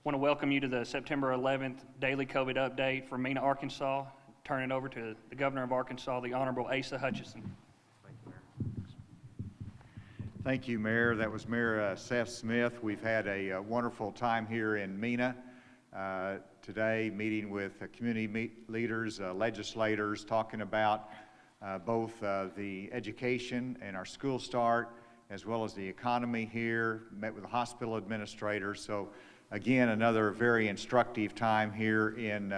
want to welcome you to the September 11th daily COVID update from Mena, Arkansas. Turn it over to the Governor of Arkansas, the Honorable Asa Hutchinson. Thank you, Mayor. That was Mayor Seth Smith. We've had a wonderful time here in Mena today, meeting with community leaders, legislators, talking about both the education and our school start, as well as the economy here, met with the hospital administrators. So again, another very instructive time here in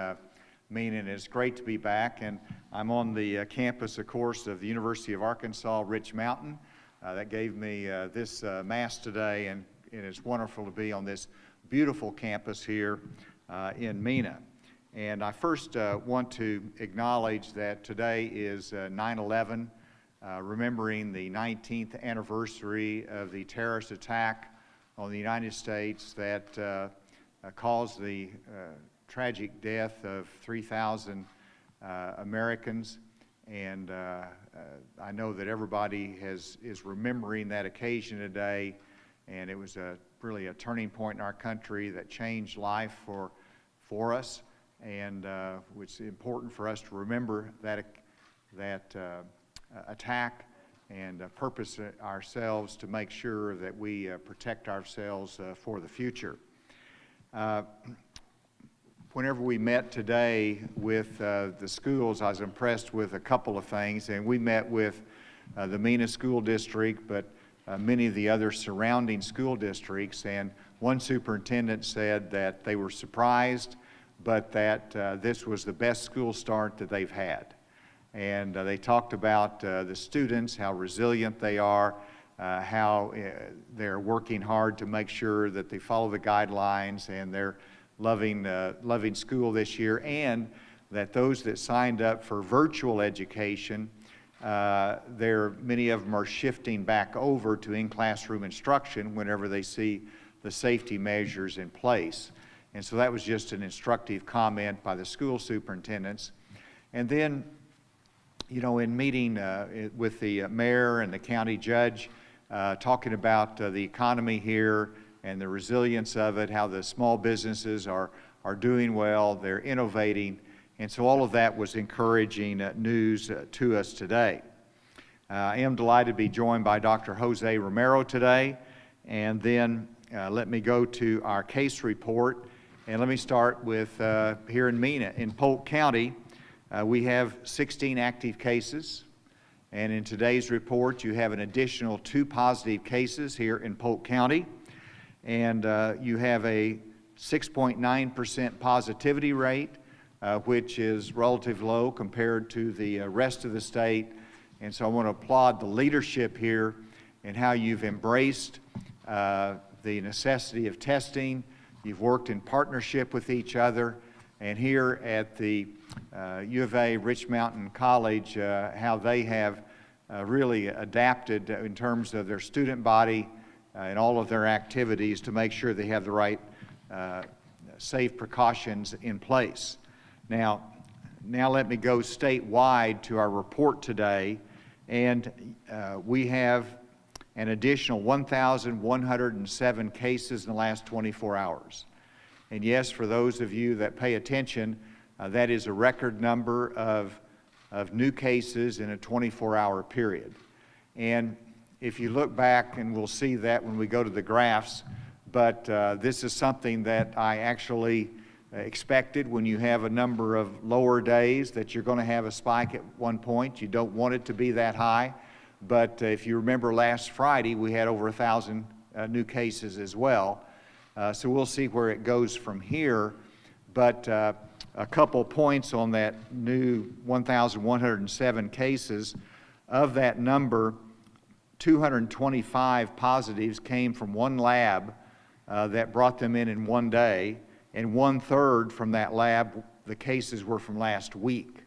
Mena, and it's great to be back. And I'm on the campus, of course, of the University of Arkansas, Rich Mountain. That gave me this mass today, and it's wonderful to be on this beautiful campus here in Mena. And I first want to acknowledge that today is 9/11, remembering the 19th anniversary of the terrorist attack on the United States that caused the tragic death of 3,000 Americans. And I know that everybody is remembering that occasion today, and it was really a turning point in our country that changed life for us, and it's important for us to remember that attack and purpose ourselves to make sure that we protect ourselves for the future. Whenever we met today with the schools, I was impressed with a couple of things, and we met with the Mena School District, but many of the other surrounding school districts, and one superintendent said that they were surprised, but that this was the best school start that they've had. And they talked about the students, how resilient they are, how they're working hard to make sure that they follow the guidelines, and they're loving school this year, and that those that signed up for virtual education, many of them are shifting back over to in-classroom instruction whenever they see the safety measures in place. And so that was just an instructive comment by the school superintendents. And then, you know, in meeting with the mayor and the county judge, talking about the economy here and the resilience of it, how the small businesses are doing well, they're innovating. And so all of that was encouraging news to us today. I am delighted to be joined by Dr. Jose Romero today. And then let me go to our case report. And let me start with here in Mena. In Polk County, we have 16 active cases. And in today's report, you have an additional 2 positive cases here in Polk County. And you have a 6.9% positivity rate, which is relatively low compared to the rest of the state. And so I want to applaud the leadership here and how you've embraced the necessity of testing. You've worked in partnership with each other. And here at the U of A Rich Mountain College, how they have really adapted in terms of their student body and all of their activities to make sure they have the right safe precautions in place. Now let me go statewide to our report today, and we have an additional 1,107 cases in the last 24 hours. And yes, for those of you that pay attention, that is a record number of new cases in a 24-hour period. And if you look back, and we'll see that when we go to the graphs, but this is something that I actually expected. When you have a number of lower days, that you're going to have a spike at one point. You don't want it to be that high. But if you remember last Friday, we had over 1,000 new cases as well. So we'll see where it goes from here. But a couple points on that new 1,107 cases. Of that number, 225 positives came from one lab that brought them in one day, and 1/3 from that lab, the cases were from last week.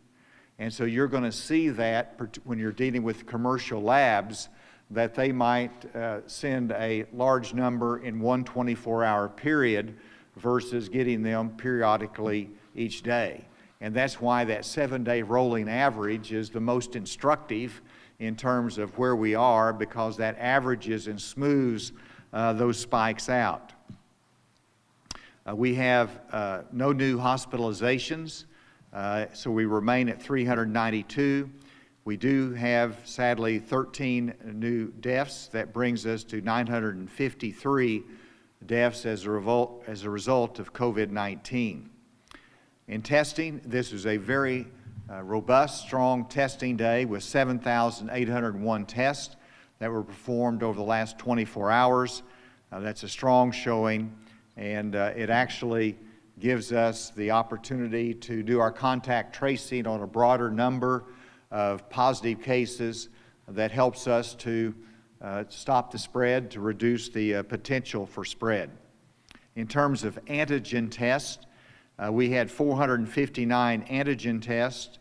And so you're going to see that when you're dealing with commercial labs, that they might send a large number in one 24-hour period versus getting them periodically each day. And that's why that 7-day rolling average is the most instructive in terms of where we are, because that averages and smooths those spikes out. We have no new hospitalizations, so we remain at 392. We do have, sadly, 13 new deaths. That brings us to 953 deaths as a result of COVID-19. In testing, this is a very robust, strong testing day with 7,801 tests that were performed over the last 24 hours. That's a strong showing, and it actually gives us the opportunity to do our contact tracing on a broader number of positive cases that helps us to stop the spread, to reduce the potential for spread. In terms of antigen tests, we had 459 antigen tests.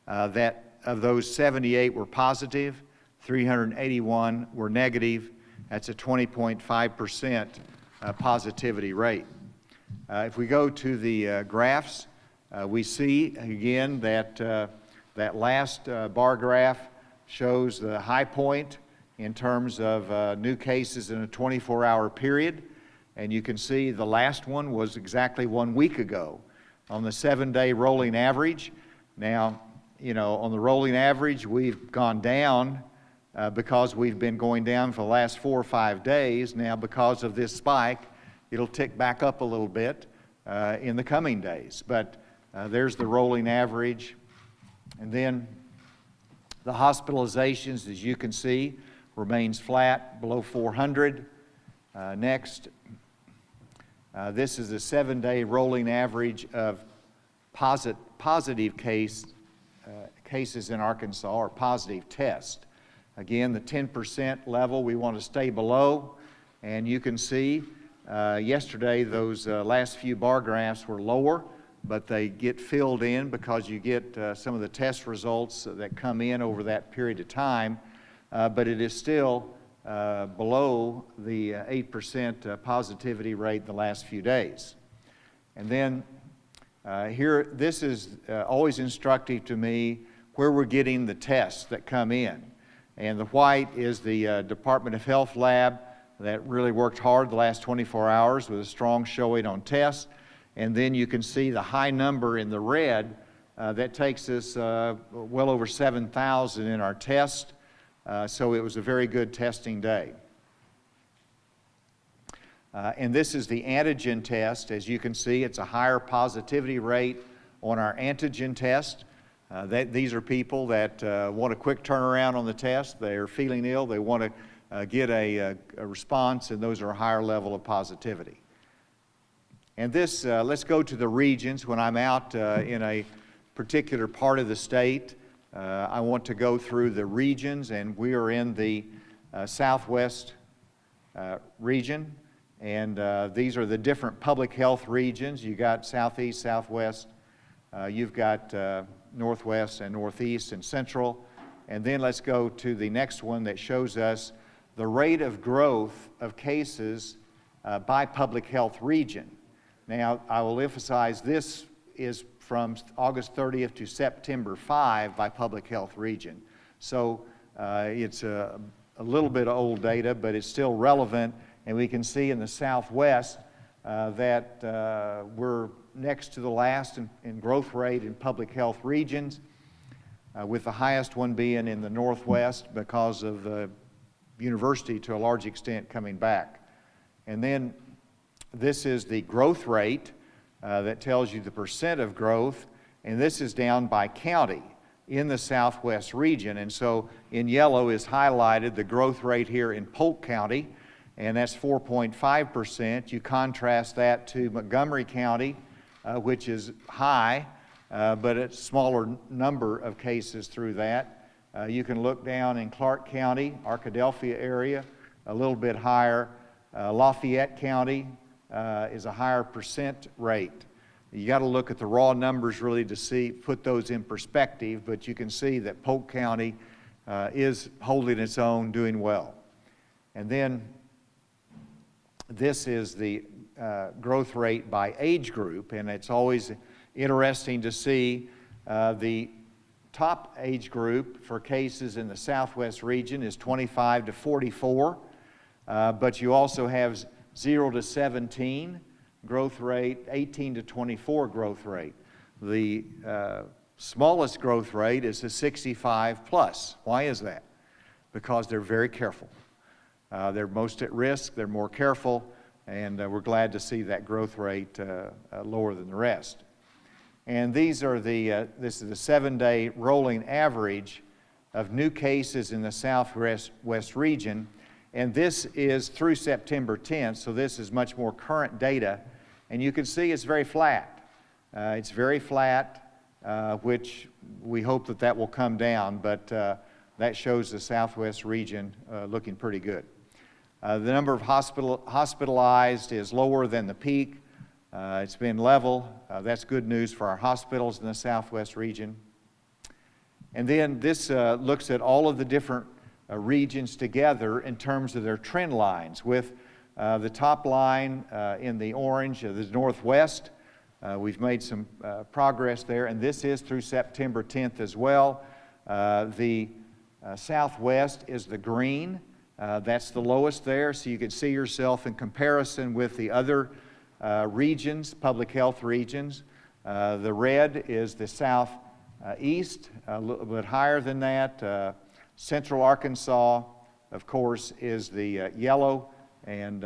That of those, 78 were positive, 381 were negative. That's a 20.5% positivity rate. If we go to the graphs, we see again that that last bar graph shows the high point in terms of new cases in a 24-hour period. And you can see the last one was exactly 1 week ago on the 7-day rolling average. Now, you know, on the rolling average, we've gone down because we've been going down for the last 4 or 5 days. Now, because of this spike, it'll tick back up a little bit in the coming days. But there's the rolling average. And then the hospitalizations, as you can see, remains flat, below 400. Next, this is a 7-day rolling average of positive cases in Arkansas, or positive tests. Again, the 10% level we want to stay below, and you can see yesterday those last few bar graphs were lower, but they get filled in because you get some of the test results that come in over that period of time, but it is still below the 8% positivity rate in the last few days. And then here, this is always instructive to me where we're getting the tests that come in. And the white is the Department of Health lab that really worked hard the last 24 hours with a strong showing on tests. And then you can see the high number in the red that takes us well over 7,000 in our test. So it was a very good testing day. And this is the antigen test. As you can see, it's a higher positivity rate on our antigen test. These are people that want a quick turnaround on the test. They're feeling ill. They want to get a response, and those are a higher level of positivity. And this, let's go to the regions. When I'm out in a particular part of the state, I want to go through the regions, and we are in the southwest region. And these are the different public health regions. You got southeast, southwest, you've got northwest and northeast and central. And then let's go to the next one that shows us the rate of growth of cases by public health region. Now, I will emphasize this is from August 30th to September 5 by public health region. So it's a little bit of old data, but it's still relevant. And we can see in the southwest that we're next to the last in growth rate in public health regions, with the highest one being in the northwest because of the university to a large extent coming back. And then this is the growth rate that tells you the percent of growth, and this is down by county in the southwest region. And so in yellow is highlighted the growth rate here in Polk County, and that's 4.5%. You contrast that to Montgomery County, which is high, but it's a smaller number of cases through that. You can look down in Clark County, Arkadelphia area, a little bit higher. Lafayette County is a higher percent rate. You got to look at the raw numbers really to see, put those in perspective, but you can see that Polk County is holding its own, doing well. And then this is the growth rate by age group, and it's always interesting to see the top age group for cases in the southwest region is 25 to 44, but you also have 0 to 17, growth rate, 18 to 24 growth rate. The smallest growth rate is a 65 plus. Why is that? Because they're very careful. They're most at risk, they're more careful, and we're glad to see that growth rate lower than the rest. And these are this is the 7-day rolling average of new cases in the Southwest region, and this is through September 10th, so this is much more current data, and you can see it's very flat. It's very flat, which we hope that will come down, but that shows the Southwest region looking pretty good. The number of hospitalized is lower than the peak. It's been level. That's good news for our hospitals in the Southwest region. And then this looks at all of the different regions together in terms of their trend lines, with the top line in the orange, the Northwest. We've made some progress there, and this is through September 10th as well. The Southwest is the green. That's the lowest there, so you can see yourself in comparison with the other regions, public health regions. The red is the Southeast, a little bit higher than that. Central Arkansas, of course, is the yellow, and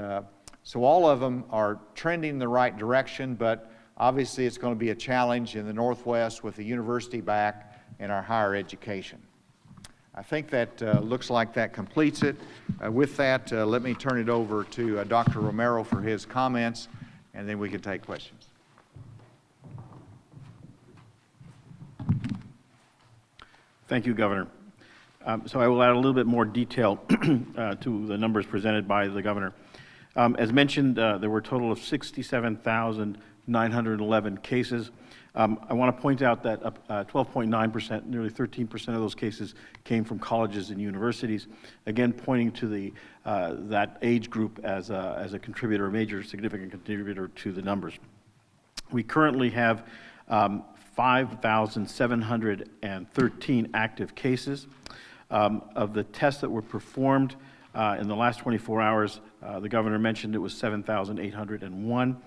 so all of them are trending in the right direction, but obviously it's going to be a challenge in the Northwest with the university back and our higher education. I think that looks like that completes it. With that, let me turn it over to Dr. Romero for his comments, and then we can take questions. Thank you, Governor. So I will add a little bit more detail to the numbers presented by the Governor. As mentioned, there were a total of 67,911 cases. I want to point out that 12.9%, nearly 13% of those cases came from colleges and universities, again pointing to that age group as a contributor, a major significant contributor to the numbers. We currently have 5,713 active cases. Of the tests that were performed in the last 24 hours, the Governor mentioned it was 7,801.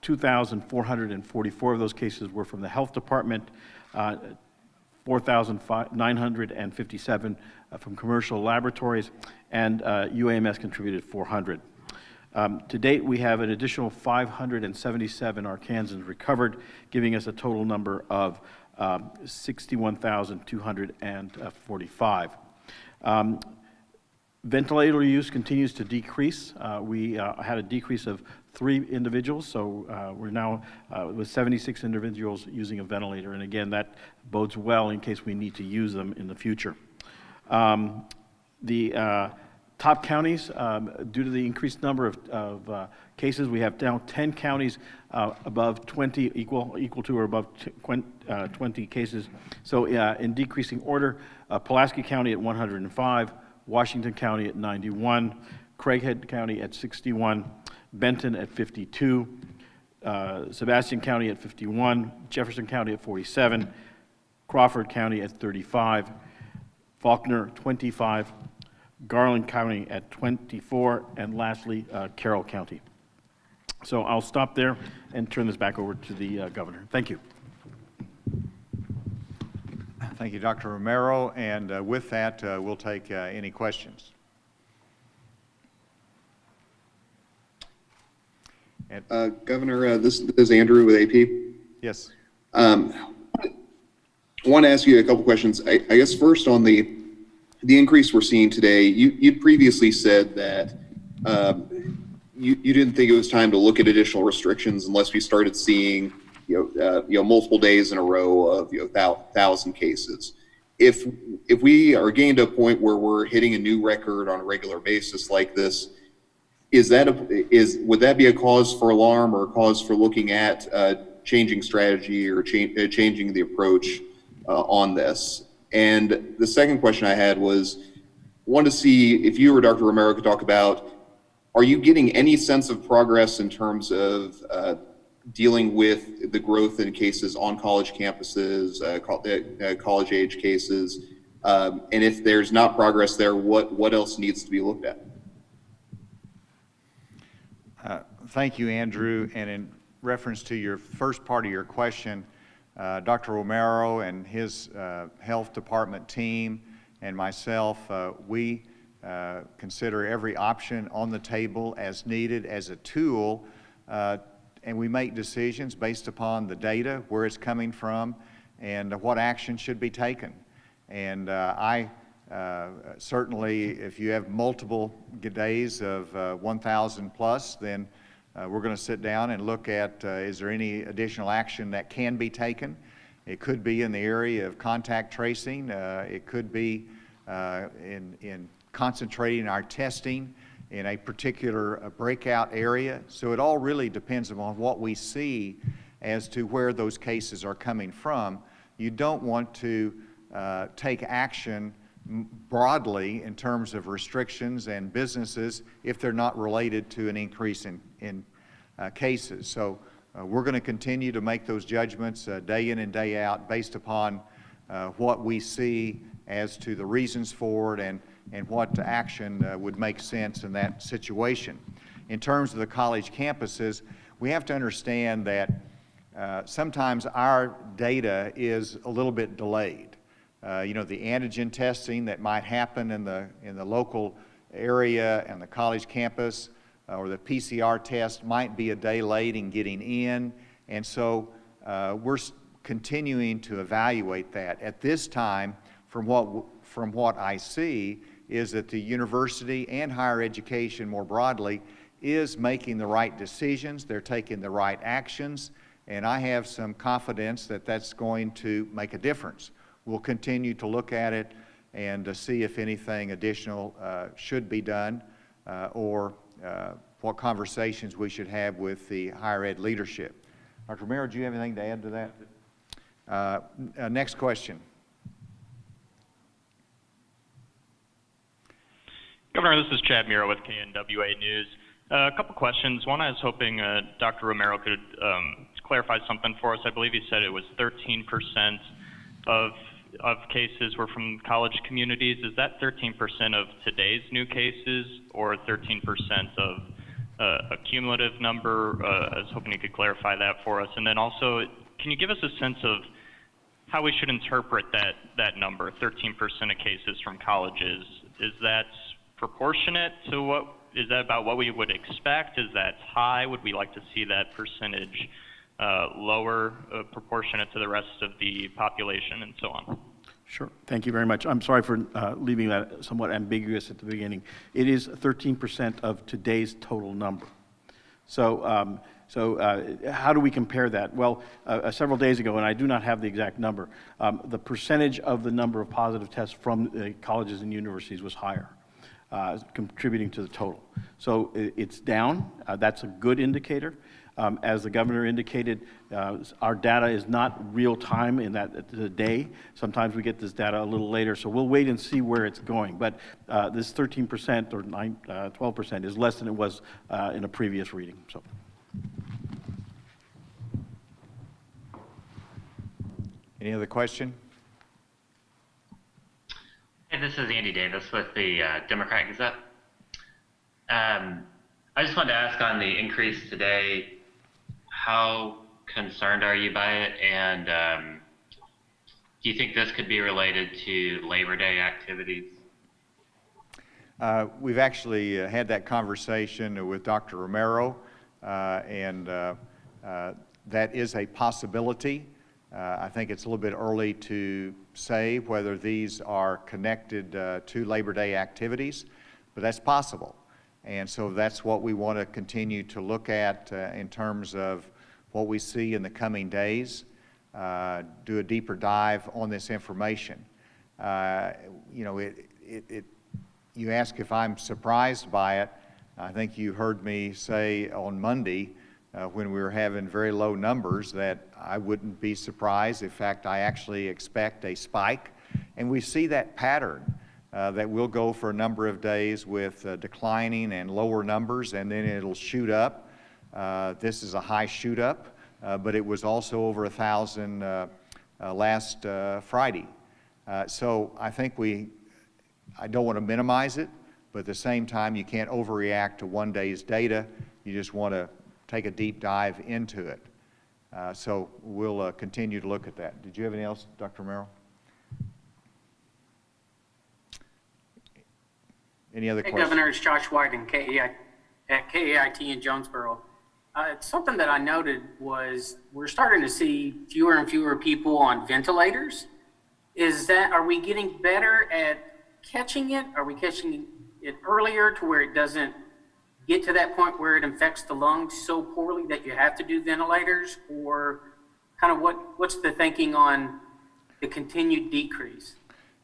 2,444 of those cases were from the Health Department, 4,957 from commercial laboratories, and UAMS contributed 400. To date, we have an additional 577 Arkansans recovered, giving us a total number of 61,245. Ventilator use continues to decrease. We had a decrease of 3 individuals, so we're now with 76 individuals using a ventilator, and again, that bodes well in case we need to use them in the future. The top counties, due to the increased number of cases, we have now 10 counties above 20, equal to or above 20 cases. So in decreasing order, Pulaski County at 105, Washington County at 91, Craighead County at 61, Benton at 52, Sebastian County at 51, Jefferson County at 47, Crawford County at 35, Faulkner 25, Garland County at 24, and lastly, Carroll County. So I'll stop there and turn this back over to the Governor. Thank you. Thank you, Dr. Romero, and with that, we'll take any questions. Governor, this is Andrew with AP. Yes. I want to ask you a couple questions. I guess first on the increase we're seeing today, you previously said that you didn't think it was time to look at additional restrictions unless we started seeing multiple days in a row of 1,000 cases. If we are getting to a point where we're hitting a new record on a regular basis like this, would that be a cause for alarm or a cause for looking at changing strategy or changing the approach on this? And the second question I had was, wanted to see if you or Dr. Romero could talk about, are you getting any sense of progress in terms of dealing with the growth in cases on college campuses, college age cases, and if there's not progress there, what else needs to be looked at? Thank you, Andrew. And in reference to your first part of your question, Dr. Romero and his health department team and myself, we consider every option on the table as needed as a tool, and we make decisions based upon the data, where it's coming from, and what action should be taken. And certainly, if you have multiple days of 1,000 plus, then we're going to sit down and look at is there any additional action that can be taken. It could be in the area of contact tracing. It could be in concentrating our testing in a particular breakout area. So it all really depends upon what we see as to where those cases are coming from. You don't want to take action broadly in terms of restrictions and businesses if they're not related to an increase in cases. So we're going to continue to make those judgments day in and day out based upon what we see as to the reasons for it and what action would make sense in that situation. In terms of the college campuses, we have to understand that sometimes our data is a little bit delayed. You know, the antigen testing that might happen in the local area and the college campus, or the PCR test might be a day late in getting in, and so we're continuing to evaluate that. At this time, from what I see, is that the university and higher education more broadly is making the right decisions. They're taking the right actions, and I have some confidence that that's going to make a difference. We'll continue to look at it and to see if anything additional should be done or what conversations we should have with the higher ed leadership. Dr. Romero, do you have anything to add to that? Next question. Governor, this is Chad Miro with KNWA News. A couple questions. One, I was hoping Dr. Romero could clarify something for us. I believe he said it was 13% of cases were from college communities. Is that 13% of today's new cases or 13% of a cumulative number? I was hoping you could clarify that for us. And then also, can you give us a sense of how we should interpret that number, 13% of cases from colleges? Is that proportionate to what, is that about what we would expect? Is that high? Would we like to see that percentage lower, proportionate to the rest of the population, and so on? Sure. Thank you very much. I'm sorry for leaving that somewhat ambiguous at the beginning. It is 13% of today's total number. So, how do we compare that? Well, several days ago, and I do not have the exact number, the percentage of the number of positive tests from the colleges and universities was higher, contributing to the total. So it's down. That's a good indicator. As the governor indicated, our data is not real time in that the day. Sometimes we get this data a little later, so we'll wait and see where it's going. But this 13% or 12% is less than it was in a previous reading. So. Any other question? Hey, this is Andy Davis with the Democrat Gazette. I just wanted to ask on the increase today, how concerned are you by it, and do you think this could be related to Labor Day activities? We've actually had that conversation with Dr. Romero, and that is a possibility. I think it's a little bit early to say whether these are connected to Labor Day activities, but that's possible. And so that's what we want to continue to look at in terms of what we see in the coming days, do a deeper dive on this information. You know, you ask if I'm surprised by it. I think you heard me say on Monday when we were having very low numbers that I wouldn't be surprised. In fact, I actually expect a spike. And we see that pattern that we'll go for a number of days with declining and lower numbers, and then it'll shoot up. This is a high shoot up, but it was also over 1,000 last Friday. So I think I don't want to minimize it, but at the same time, you can't overreact to one day's data. You just want to take a deep dive into it. So we'll continue to look at that. Did you have anything else, Dr. Romero? Any other questions? Governor, it's Josh White at KAIT in Jonesboro. Something that I noted was we're starting to see fewer and fewer people on ventilators. Are we getting better at catching it? Are we catching it earlier to where it doesn't get to that point where it infects the lungs so poorly that you have to do ventilators? Or kind of what's the thinking on the continued decrease?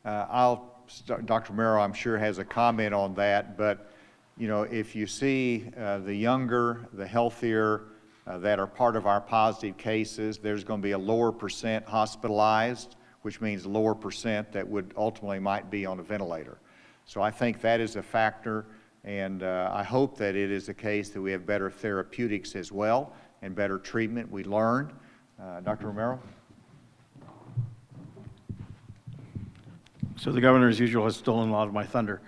Dr. Romero, I'm sure, has a comment on that, but you know, if you see the younger, the healthier that are part of our positive cases, there's going to be a lower percent hospitalized, which means a lower percent that would ultimately might be on a ventilator. So I think that is a factor, and I hope that it is the case that we have better therapeutics as well and better treatment. We learn. Dr. Romero? So the governor, as usual, has stolen a lot of my thunder.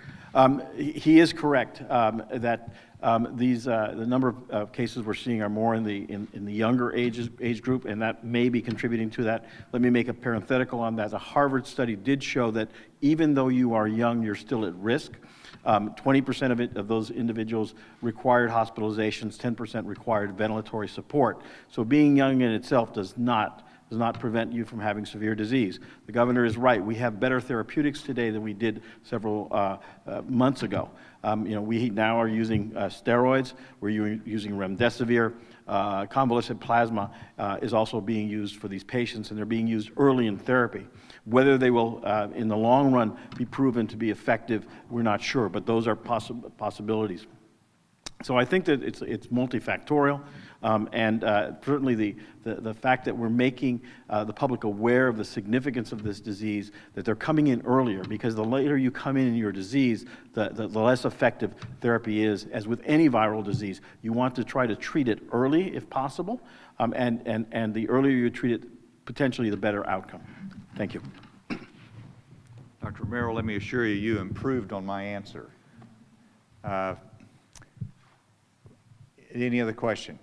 He is correct that the number of cases we're seeing are more in the younger age group, and that may be contributing to that. Let me make a parenthetical on that. A Harvard study did show that even though you are young, you're still at risk. 20% of those individuals required hospitalizations, 10% required ventilatory support. So being young in itself does not prevent you from having severe disease. The governor is right. We have better therapeutics today than we did several months ago. We now are using steroids. We're using remdesivir. Convalescent plasma is also being used for these patients, and they're being used early in therapy. Whether they will, in the long run, be proven to be effective, we're not sure, but those are possibilities. So I think that it's multifactorial, and certainly the fact that we're making the public aware of the significance of this disease, that they're coming in earlier, because the later you come in your disease, the less effective therapy is. As with any viral disease, you want to try to treat it early if possible, and the earlier you treat it, potentially the better outcome. Thank you. Dr. Romero, let me assure you, you improved on my answer. Any other question?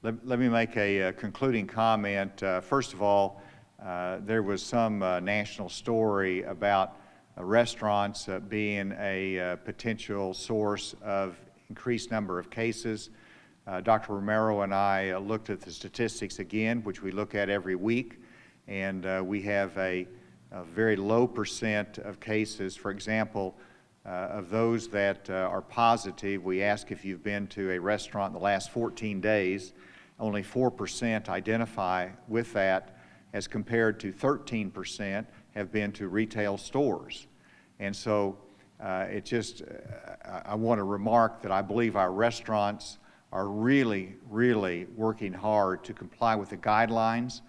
Let me make a concluding comment. First of all, there was some national story about restaurants being a potential source of increased number of cases. Dr. Romero and I looked at the statistics again, which we look at every week, and we have a very low percent of cases. For example, of those that are positive, we ask if you've been to a restaurant in the last 14 days. Only 4% identify with that, as compared to 13% have been to retail stores. And so I want to remark that I believe our restaurants are really, really working hard to comply with the guidelines,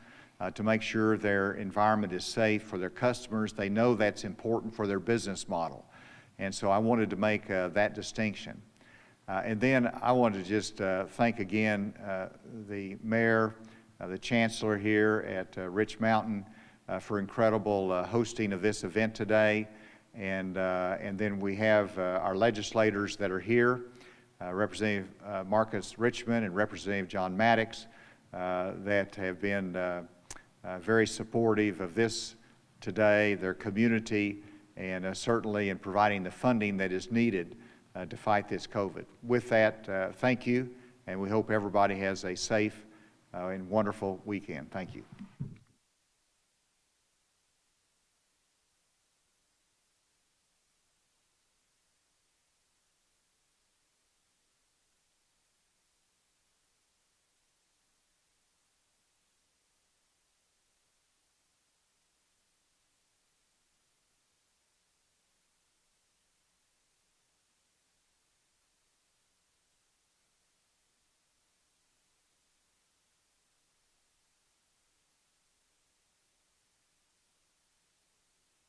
to make sure their environment is safe for their customers. They know that's important for their business model. And so I wanted to make that distinction. And then I wanted to just thank again the mayor, the chancellor here at Rich Mountain for incredible hosting of this event today. And then we have our legislators that are here, Representative Marcus Richmond and Representative John Maddox, that have been very supportive of this today, their community, and certainly in providing the funding that is needed to fight this COVID. With that, thank you, and we hope everybody has a safe and wonderful weekend. Thank you.